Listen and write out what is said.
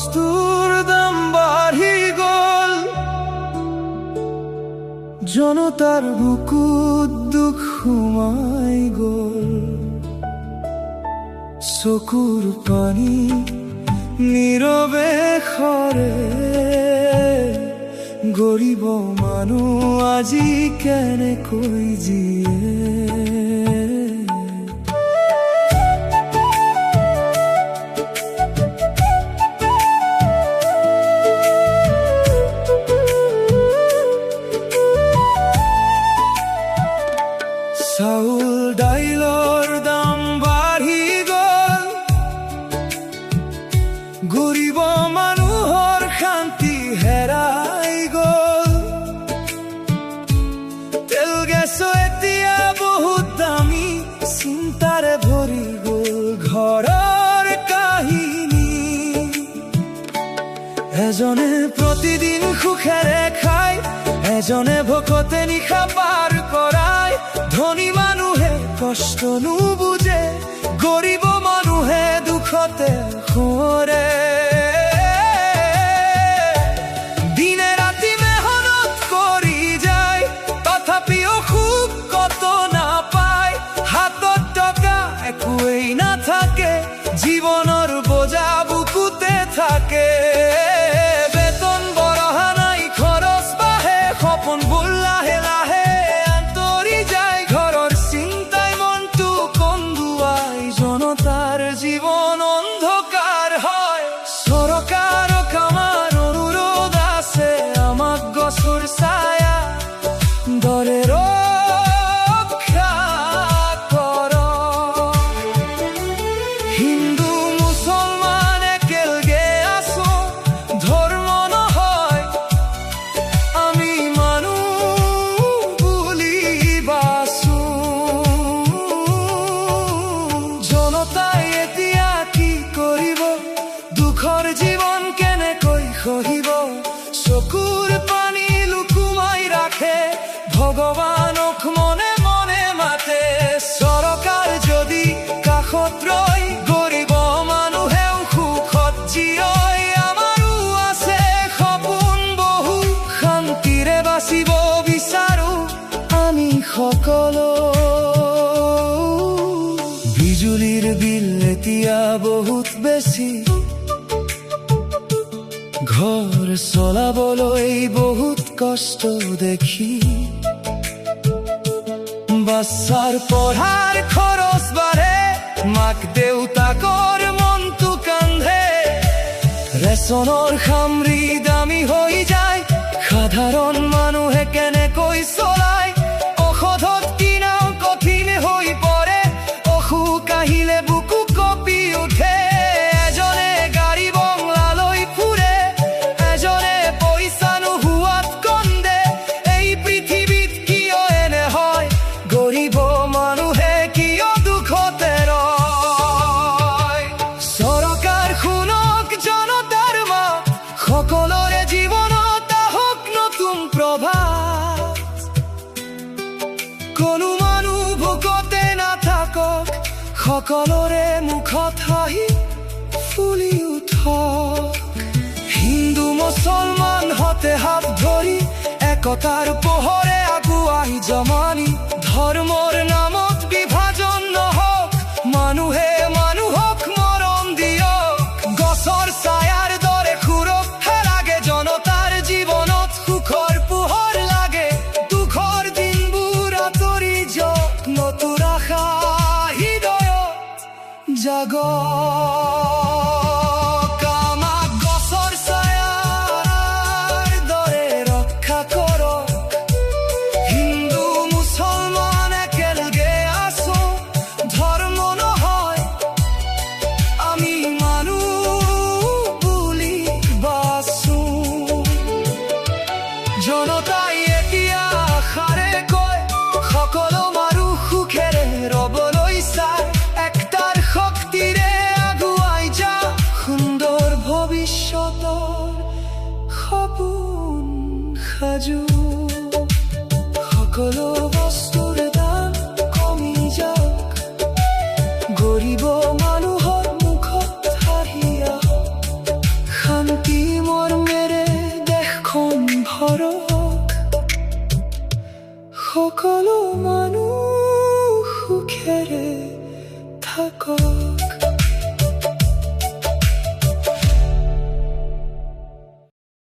বস্তুৰ দাম বাঢ়ি গ'ল, জনতাৰ বুকুত দুখ সোমাই গ'ল। চকুৰ পানী নীৰৱে সৰে, গৰীব মানুহ আজি কেনেকৈ জীয়ে। চাউল দাইলৰ দাম বাঢ়ি গ'ল, গৰীব মানুহৰ শান্তি হেৰাই গ'ল। তেল গেছো এতিয়া বহুত দামী, চিন্তাৰে ভৰি গ'ল ঘৰৰ কাহিনী। এজনে প্ৰতিদিন সুখেৰে খায়, এজনে ভোকতে নিশা পাৰ কৰায়। ধনী মানুহে কষ্ট নুবুজে, গৰীব মানুহে দুখতে সৰে। দিনে ৰাতি মেহনত কৰি যায়, তথাপিও সুখ কত নাপায়। হাতত টকা একোৱেই নাথাকে, জীৱনৰ বোজা বুকুতে থাকে। বেতন বঢ়া নাই, খৰচ বাঢ়ে, সপোনবোৰ লাহে লাহে আঁতৰি যায়। ঘৰৰ চিন্তাই মনটো কন্দুৱাই, জনতাৰ জীৱন অন্ধকাৰ হয়। চৰকাৰক আমাৰ অনুৰোধ আছে, আমাক গছৰ ছায়া দৰে ৰক্ষা কৰক। হিন্দু মুছলমান একেলগে আছো, ধৰ্ম নহয় আমি মানুহ বুলি বাছো। জনতাই এতিয়া কি কৰিব, দুখৰ জীৱন কেনেকৈ সহিব। চকুৰ পানী লুকুৱাই ৰাখে, ভগৱানক মনে মনে মাতে। চৰকাৰ যদি কাষত ৰয়, গৰীব মানুহেও সুখত জীয়ই। আমাৰো আছে সপোন বহু, শান্তিৰে বাচিব বিচাৰো আমি সকলো। বিজুলীৰ বিল এতিয়া বহুত বেছি, ঘৰ চলাবলৈ বহুত কষ্ট দেখি। বাচ্চাৰ পঢ়াৰ খৰচ বাঢ়ে, মাক দেউতাকৰ মনটো কান্ধে। ৰেচনৰ সামৰি দামী হৈ যায়, সাধাৰণ মানুহে কেনেকৈ চলায়। ঔষধত কিনাও কঠিন হৈ পৰে, অসুখ আহিলে বুকু কঁপি উঠে। এজনে গাড়ী বংলালৈ ফুৰে, এজনে পইচা নোহোৱাত কন্দে। এই পৃথিৱীত কিয় এনে হয়, গৰীব মানুহে কিয় দুখতে ৰয়। চৰকাৰ শুনক জনতাৰ মাত, সকলোৰে জীৱনত আহক নতুন প্ৰভাত। কোনো মানুহ ভোকতে নাথাকক, সকলোৰে মুখত হাঁহি ফুলি উঠক। হিন্দু মুছলমান হতে হাত ধৰি, একতাৰ পোহৰে আগুৱাই জমানি। ধৰ্মৰ নামত বিভাজন নহওক, মানুহে মানুহক মৰম দিয়ক। গছৰ ছায়াৰ দৰে সুৰক্ষা লাগে, জনতাৰ জীৱনত সুখৰ পোহৰ লাগে। দুখৰ দিনবোৰ আঁতৰি যাওক, নতুন আশা হৃদয়ত জাগক। আমাক গছৰ ছায়াৰ দৰে ৰক্ষা কৰক। হিন্দু মুছলমান একেলগে আছো, ধৰ্ম নহয় আমি মানুহ বুলি বাছো। জনতাই এতিয়া আশাৰে কয়, সকলো মানুহ সুখেৰে ৰবলৈ চায়। একতাৰ শক্তিৰে আগুৱাই যা, সুন্দৰ ভৱিষ্যতৰ সপোন সাজু। সকলো বস্তুৰ দাম কমি যাওক, গৰীব মানুহৰ মুখত হাঁহি আহক। সকলো মানুহ সুখেৰে থাকক।